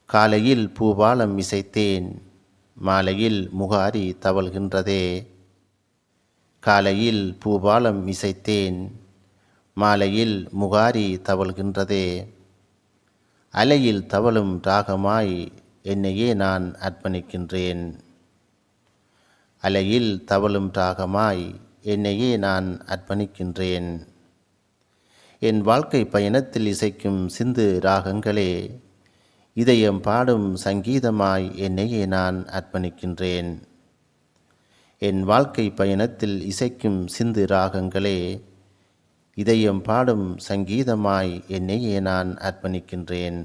காலையில் பூபாலம் இசைத்தேன், மாலையில் முகாரி தவழ்கின்றதே. காலையில் பூபாலம் இசைத்தேன், மாலையில் முகாரி தவழ்கின்றதே. அலையில் தவழும் ராகமாய் என்னையே நான் அர்ப்பணிக்கின்றேன். அலையில் தவழும் ராகமாய் என்னையே நான் அர்ப்பணிக்கின்றேன். என் வாழ்க்கை பயணத்தில் இசைக்கும் சிந்து ராகங்களே, இதயம் பாடும் சங்கீதமாய் என்னையே நான் அர்ப்பணிக்கின்றேன். என் வாழ்க்கை பயணத்தில் இசைக்கும் சிந்து ராகங்களே, இதயம் பாடும் சங்கீதமாய் என்னையே நான் அர்ப்பணிக்கின்றேன்.